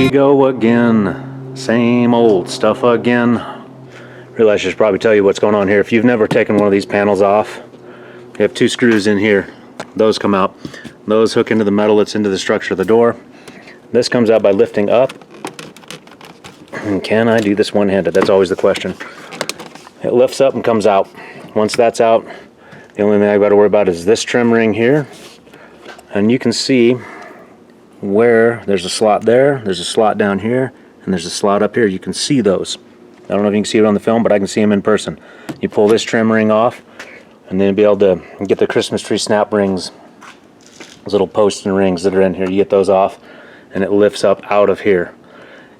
we go again. Same old stuff again. Realize I should probably tell you what's going on here. If you've never taken one of these panels off, you have 2 screws in here. Those come out. Those hook into the metal that's into the structure of the door. This comes out by lifting up. And can I do this one-handed? That's always the question. It lifts up and comes out. Once that's out, the only thing I've got to worry about is this trim ring here. And you can see where there's a slot there, there's a slot down here, and there's a slot up here. You can see those. I don't know if you can see it on the film, but I can see them in person. You pull this trim ring off, and then you'll be able to get the Christmas tree snap rings, those little posts and rings that are in here. You get those off, and it lifts up out of here.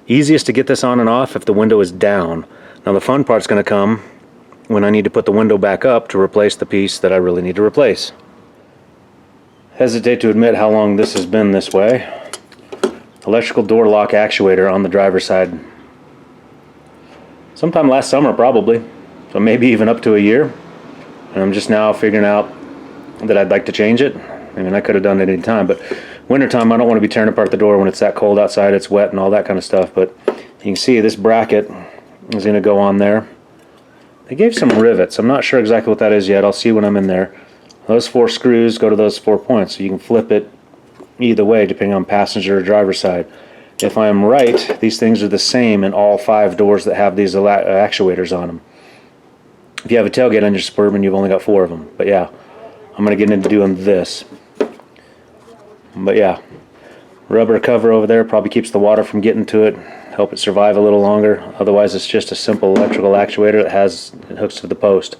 Easiest to get this on and off if the window is down. Now the fun part's going to come when I need to put the window back up to replace the piece that I really need to replace. Hesitate to admit how long this has been this way. Electrical door lock actuator on the driver's side. Sometime last summer probably, so maybe even up to a year. And I'm just now figuring out that I'd like to change it. I mean, I could have done it any time, but wintertime I don't want to be tearing apart the door when it's that cold outside, it's wet and all that kind of stuff. But you can see this bracket is going to go on there. They gave some rivets. I'm not sure exactly what that is yet. I'll see when I'm in there. Those 4 screws go to those 4 points, so you can flip it either way depending on passenger or driver's side. If I am right, these things are the same in all 5 doors that have these actuators on them. If you have a tailgate on your Suburban, you've only got 4 of them. But yeah, I'm going to get into doing this. But yeah, rubber cover over there probably keeps the water from getting to it, help it survive a little longer. Otherwise it's just a simple electrical actuator that hooks to the post.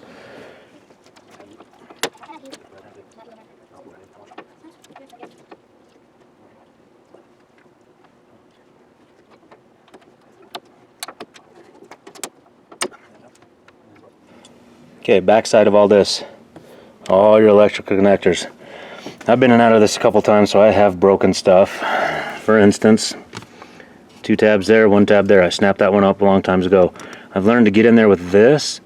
Okay, backside of all this, all your electrical connectors. I've been in and out of this a couple times, so I have broken stuff. For instance, 2 tabs there, 1 tab there. I snapped that one up a long time ago. I've learned to get in there with this.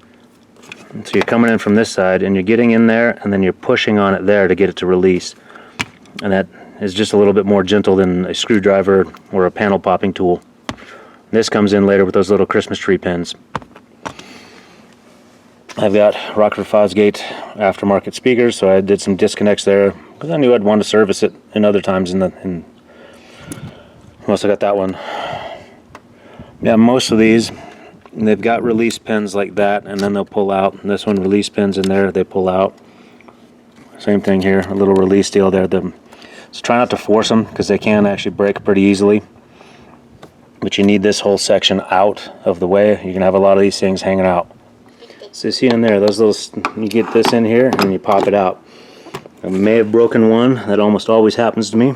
So you're coming in from this side, and you're getting in there, and then you're pushing on it there to get it to release. And that is just a little bit more gentle than a screwdriver or a panel popping tool. This comes in later with those little Christmas tree pins. I've got Rockford Fosgate aftermarket speakers, so I did some disconnects there because I knew I'd want to service it in other times. I also got that one. Yeah, most of these, they've got release pins like that, and then they'll pull out. And this one, release pins in there, they pull out. Same thing here, a little release deal there. So try not to force them because they can actually break pretty easily. But you need this whole section out of the way. You can have a lot of these things hanging out. So you see in there, those little, you get this in here and you pop it out. I may have broken one. That almost always happens to me.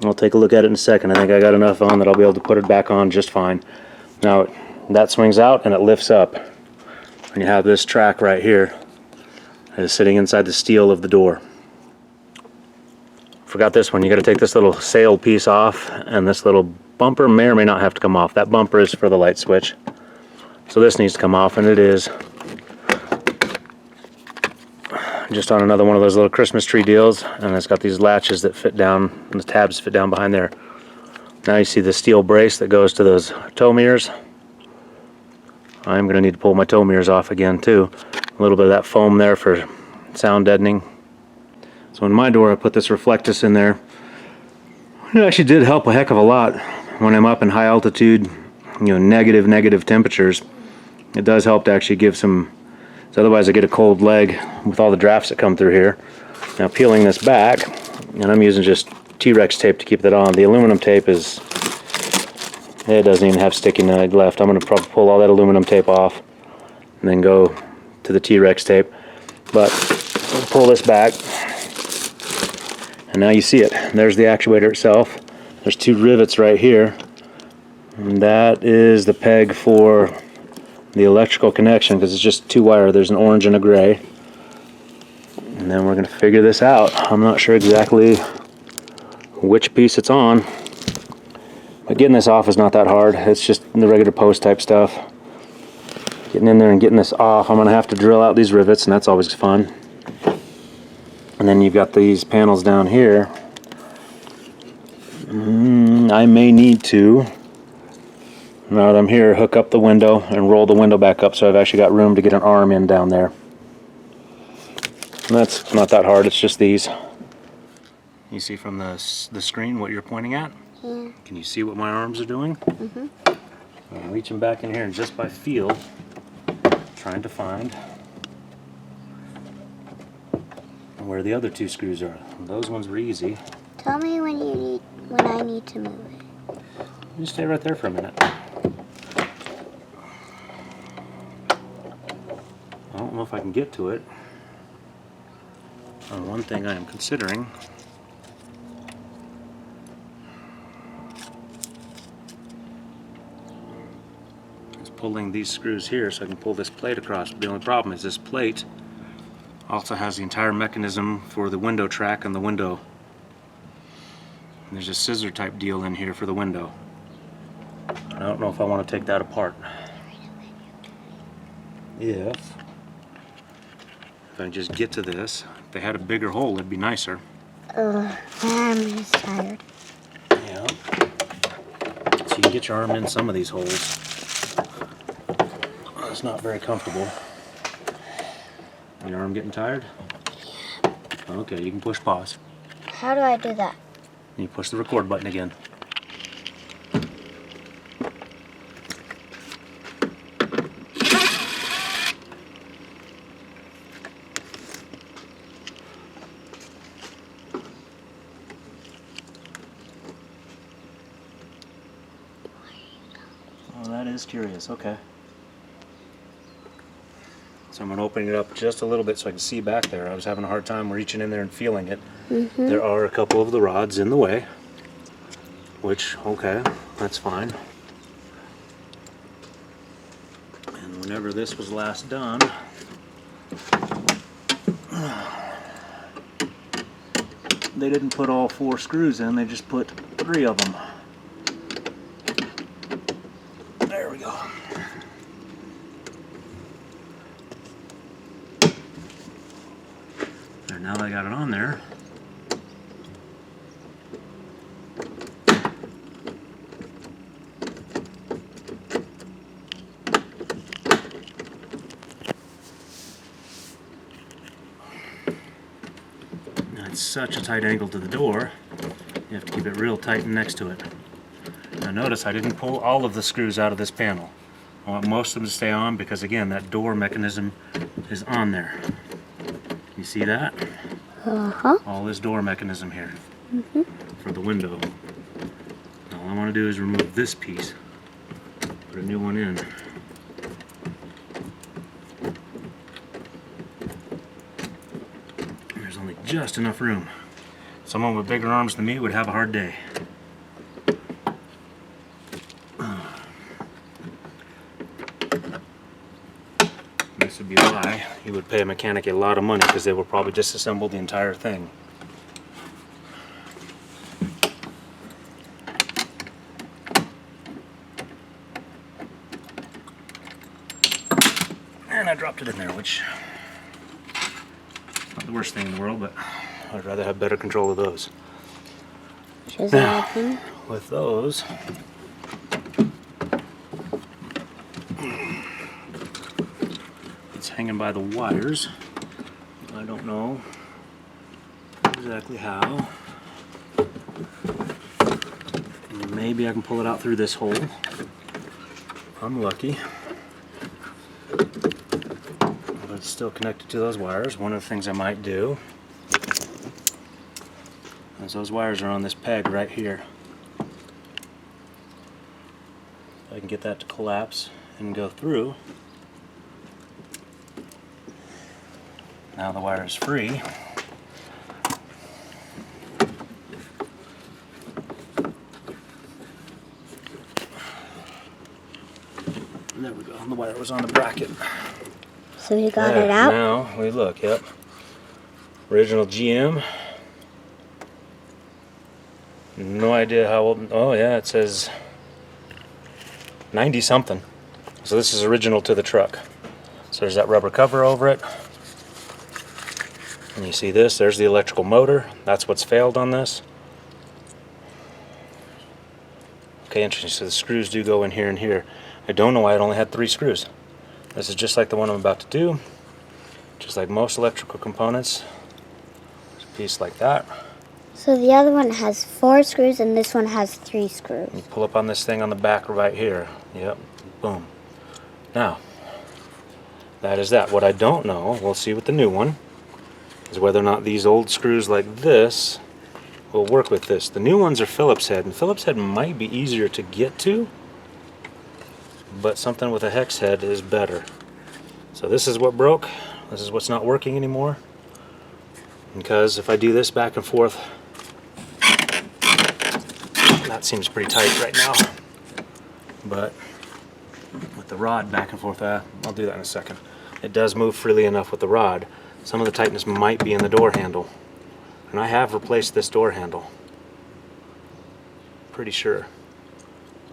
I'll take a look at it in a second. I think I got enough on that I'll be able to put it back on just fine. Now that swings out and it lifts up. And you have this track right here that is sitting inside the steel of the door. Forgot this one. You got to take this little sail piece off, and this little bumper may or may not have to come off. That bumper is for the light switch. So this needs to come off, and it is. Just on another one of those little Christmas tree deals, and it's got these latches that fit down, and the tabs fit down behind there. Now you see the steel brace that goes to those tow mirrors. I'm going to need to pull my tow mirrors off again too. A little bit of that foam there for sound deadening. So in my door I put this Reflectus in there. It actually did help a heck of a lot when I'm up in high altitude, negative temperatures. It does help to actually give some, so otherwise I get a cold leg with all the drafts that come through here. Now peeling this back, and I'm using just T-Rex tape to keep that on. The aluminum tape is, it doesn't even have sticky nug left. I'm going to probably pull all that aluminum tape off and then go to the T-Rex tape. But pull this back, and now you see it. There's the actuator itself. There's 2 rivets right here, and that is the peg for the electrical connection, because it's just 2 wire. There's an orange and a gray, and then we're going to figure this out. I'm not sure exactly which piece it's on, but getting this off is not that hard. It's just the regular post type stuff. Getting in there and getting this off, I'm going to have to drill out these rivets, and that's always fun. And then you've got these panels down here. I may need to, now that I'm here, hook up the window and roll the window back up so I've actually got room to get an arm in down there. And that's not that hard, it's just these. You see from the screen what you're pointing at? Yeah. Can you see what my arms are doing? Mm-hmm. I'm reaching back in here and just by feel, trying to find where the other two screws are. Those ones were easy. Tell me when I need to move it. Just stay right there for a minute. I don't know if I can get to it. One thing I am considering is pulling these screws here so I can pull this plate across. The only problem is this plate also has the entire mechanism for the window track and the window. And there's a scissor type deal in here for the window. I don't know if I want to take that apart. If I just get to this, if they had a bigger hole, it'd be nicer. My arm is tired. Yeah. So you can get your arm in some of these holes. It's not very comfortable. Your arm getting tired? Okay, you can push pause. How do I do that? And you push the record button again. Oh, that is curious. Okay. So I'm going to open it up just a little bit so I can see back there. I was having a hard time reaching in there and feeling it. Mm-hmm. There are a couple of the rods in the way, which, okay, that's fine. And whenever this was last done, they didn't put all 4 screws in, they just put 3 of them. There we go. There, now that I got it on there, it's such a tight angle to the door, you have to keep it real tight and next to it. Now notice I didn't pull all of the screws out of this panel. I want most of them to stay on because again that door mechanism is on there. You see that? Uh-huh. All this door mechanism here for the window. Now all I want to do is remove this piece, put a new one in. There's only just enough room. Someone with bigger arms than me would have a hard day. This would be why you would pay a mechanic a lot of money, because they will probably disassemble the entire thing. And I dropped it in there, which is not the worst thing in the world, but I'd rather have better control of those. Now, with those, it's hanging by the wires. I don't know exactly how. Maybe I can pull it out through this hole. I'm lucky. But it's still connected to those wires. One of the things I might do is those wires are on this peg right here. I can get that to collapse and go through. Now the wire is free. There we go. The wire was on the bracket. So you got it out? Now we look, yep. Original GM. No idea how old. Oh yeah, it says 90 something. So this is original to the truck. So there's that rubber cover over it. And you see this, there's the electrical motor. That's what's failed on this. Okay, interesting. So the screws do go in here and here. I don't know why it only had 3 screws. This is just like the one I'm about to do. Just like most electrical components. Just a piece like that. So the other one has 4 screws and this one has 3 screws. You pull up on this thing on the back right here. Yep, boom. Now, that is that. What I don't know, we'll see with the new one, is whether or not these old screws like this will work with this. The new ones are Phillips head, and Phillips head might be easier to get to, but something with a hex head is better. So this is what broke. This is what's not working anymore. Because if I do this back and forth, that seems pretty tight right now. But with the rod back and forth, I'll do that in a second. It does move freely enough with the rod. Some of the tightness might be in the door handle. And I have replaced this door handle. Pretty sure.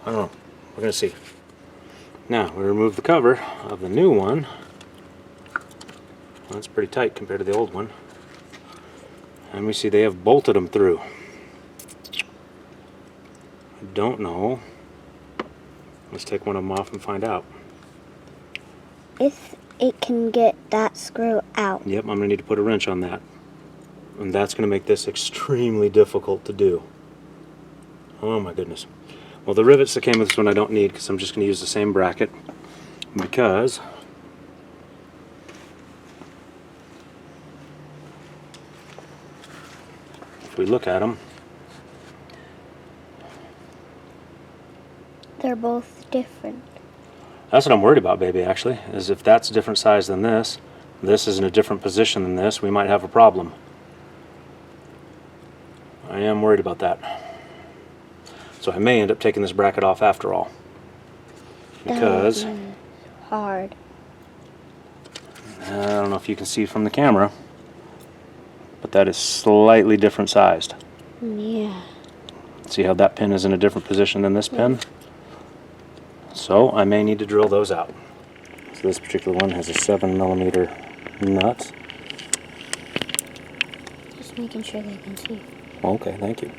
I don't know. We're going to see. Now, we remove the cover of the new one. Well, it's pretty tight compared to the old one. And we see they have bolted them through. I don't know. Let's take one of them off and find out. If it can get that screw out. Yep, I'm going to need to put a wrench on that. And that's going to make this extremely difficult to do. Oh my goodness. Well, the rivets that came with this one I don't need because I'm just going to use the same bracket. Because if we look at them, They're both different. that's what I'm worried about, baby, actually, is if that's a different size than this is in a different position than this, we might have a problem. I am worried about that. So I may end up taking this bracket off after all. Because That is hard. I don't know if you can see from the camera, but that is slightly different sized. Yeah. See how that pin is in a different position than this pin? So I may need to drill those out. So this particular one has a 7mm nut. Just making sure they can see. Okay, thank you.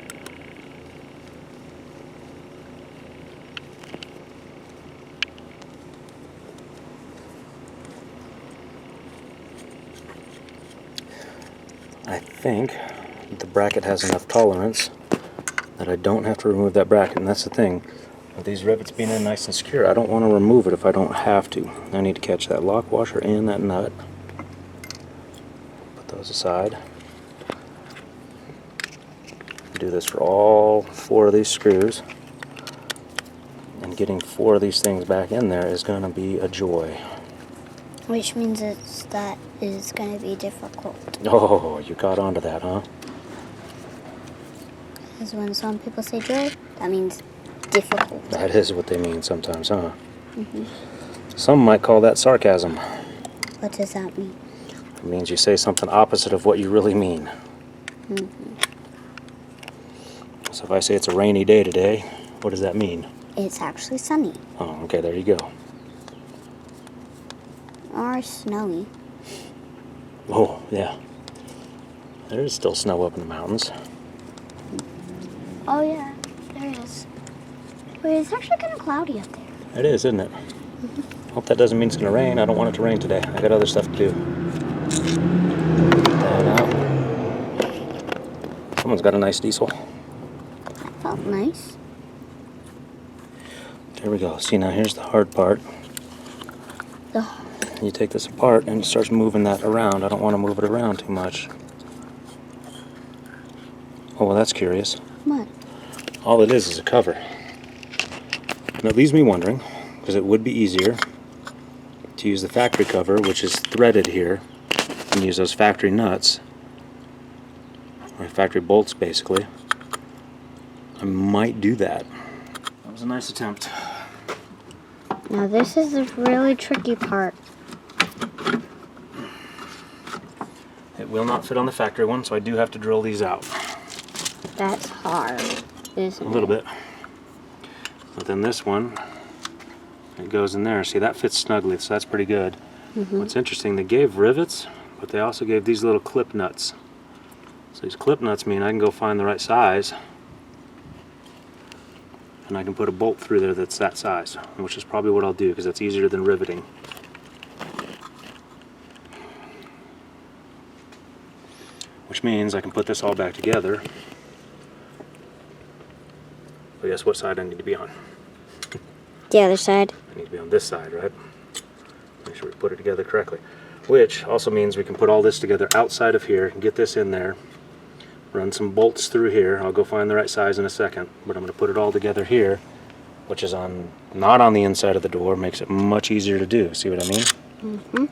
I think the bracket has enough tolerance that I don't have to remove that bracket, and that's the thing. With these rivets being in nice and secure, I don't want to remove it if I don't have to. I need to catch that lock washer and that nut. Put those aside. Do this for all 4 of these screws. And getting 4 of these things back in there is going to be a joy. Which means that is going to be difficult. Oh, you caught on to that, huh? Because when some people say joy, that means difficult. That is what they mean sometimes, huh? Some might call that sarcasm. What does that mean? It means you say something opposite of what you really mean. So if I say it's a rainy day today, what does that mean? It's actually sunny. Oh, okay, there you go. Or snowy. Oh, yeah. There's still snow up in the mountains. Oh yeah, there is. Wait, it's actually kind of cloudy up there. It is, isn't it? Hope that doesn't mean it's going to rain. I don't want it to rain today. I got other stuff to do. That out. Someone's got a nice diesel. That felt nice. There we go. See, now here's the hard part. The You take this apart and it starts moving that around. I don't want to move it around too much. Oh, well, that's curious. what? All it is a cover. And it leaves me wondering, because it would be easier to use the factory cover, which is threaded here, and use those factory nuts, or factory bolts basically. I might do that. That was a nice attempt. Now this is the really tricky part. It will not fit on the factory one, so I do have to drill these out. That's hard, isn't it? A little bit. But then this one, it goes in there. See, that fits snugly, so that's pretty good. What's interesting, they gave rivets, but they also gave these little clip nuts. So these clip nuts mean I can go find the right size and I can put a bolt through there that's that size, which is probably what I'll do because that's easier than riveting. Which means I can put this all back together. But guess what side I need to be on? The other side. I need to be on this side, right? Make sure we put it together correctly. Which also means we can put all this together outside of here and get this in there. Run some bolts through here. I'll go find the right size in a second, but I'm going to put it all together here, which is not on the inside of the door. Makes it much easier to do. See what I mean? Mm-hmm.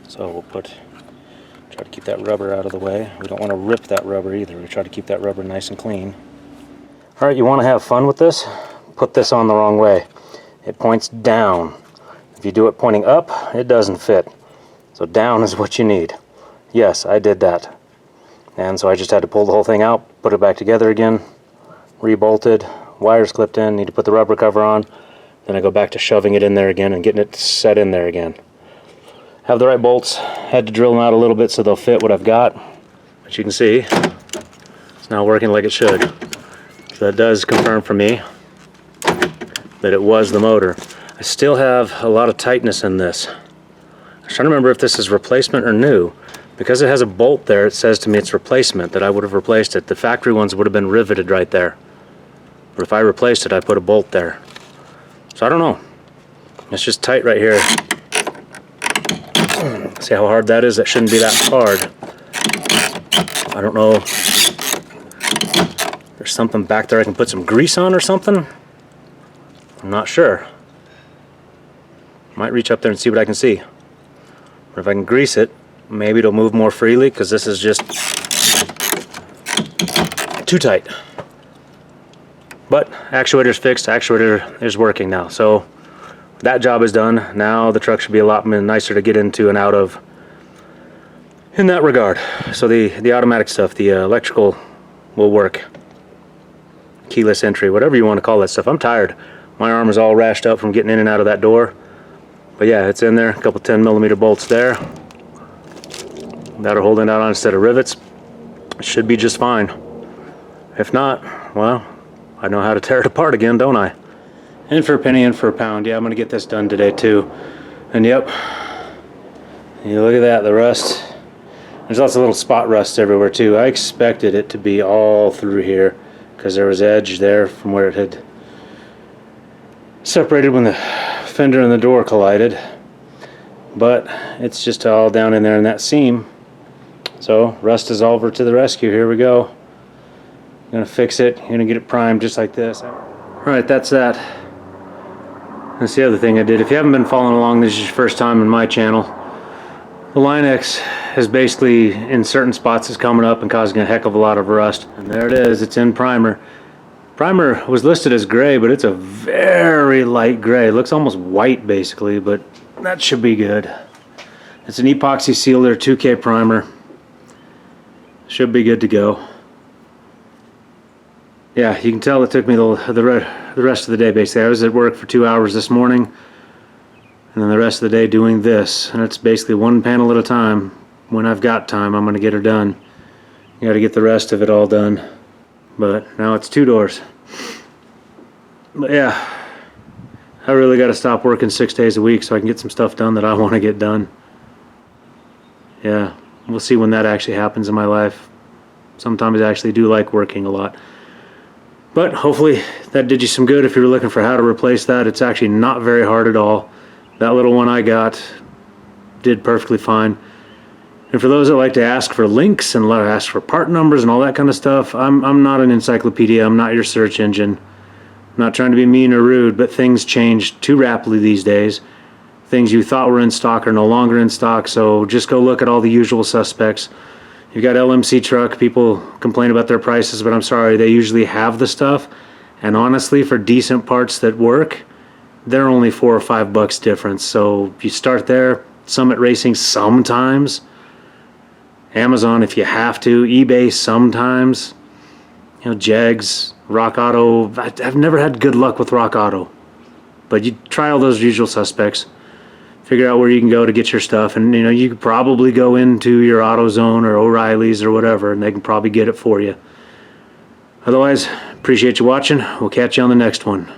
So we'll try to keep that rubber out of the way. We don't want to rip that rubber either. We try to keep that rubber nice and clean. All right, you want to have fun with this? Put this on the wrong way. It points down. If you do it pointing up, it doesn't fit. So down is what you need. Yes, I did that. And so I just had to pull the whole thing out, put it back together again, rebolted, wires clipped in, need to put the rubber cover on. Then I go back to shoving it in there again and getting it set in there again. Have the right bolts. Had to drill them out a little bit so they'll fit what I've got. But you can see, it's now working like it should. So that does confirm for me that it was the motor. I still have a lot of tightness in this. I was trying to remember if this is replacement or new. Because it has a bolt there, it says to me it's replacement, that I would have replaced it. The factory ones would have been riveted right there. But if I replaced it, I put a bolt there. So I don't know. It's just tight right here. See how hard that is? That shouldn't be that hard. I don't know. There's something back there I can put some grease on or something? I'm not sure. Might reach up there and see what I can see. Or if I can grease it, maybe it'll move more freely, because this is just too tight. But actuator's fixed, actuator is working now. So that job is done. Now the truck should be a lot nicer to get into and out of in that regard. So the automatic stuff, the electrical will work. Keyless entry, whatever you want to call that stuff. I'm tired. My arm is all rashed up from getting in and out of that door. But yeah, it's in there. A couple 10mm bolts there that are holding out on instead of rivets. It should be just fine. If not, well, I know how to tear it apart again, don't I? In for a penny, in for a pound. Yeah, I'm gonna get this done today too. And yep, you look at that, the rust. There's lots of little spot rust everywhere too. I expected it to be all through here because there was edge there from where it had separated when the fender and the door collided. But it's just all down in there in that seam. So rust dissolver to the rescue. Here we go. Gonna fix it. Gonna get it primed just like this. Alright, that's that. That's the other thing I did. If you haven't been following along, this is your first time in my channel. The Line-X is basically in certain spots is coming up and causing a heck of a lot of rust. And there it is. It's in primer. Primer was listed as gray, but it's a very light gray. It looks almost white basically, but that should be good. It's an epoxy sealer 2K primer. Should be good to go. Yeah, you can tell it took me the rest of the day basically. I was at work for 2 hours this morning, and then the rest of the day doing this. And it's basically one panel at a time. When I've got time, I'm going to get her done. You got to get the rest of it all done. But now it's 2 doors. But yeah, I really got to stop working 6 days a week so I can get some stuff done that I want to get done. Yeah, we'll see when that actually happens in my life. Sometimes I actually do like working a lot. But hopefully that did you some good if you were looking for how to replace that. It's actually not very hard at all. That little one I got did perfectly fine. And for those that like to ask for links and ask for part numbers and all that kind of stuff, I'm not an encyclopedia. I'm not your search engine. I'm not trying to be mean or rude, but things change too rapidly these days. Things you thought were in stock are no longer in stock, so just go look at all the usual suspects. You've got LMC truck, people complain about their prices, but I'm sorry, they usually have the stuff. And honestly, for decent parts that work, they're only $4 or $5 difference. So you start there. Summit Racing sometimes. Amazon if you have to. eBay sometimes. You know, Jegs, Rock Auto. I've never had good luck with Rock Auto. But you try all those usual suspects. Figure out where you can go to get your stuff, and you know you could probably go into your AutoZone or O'Reilly's or whatever, and they can probably get it for you. Otherwise, Appreciate you watching. We'll catch you on the next one.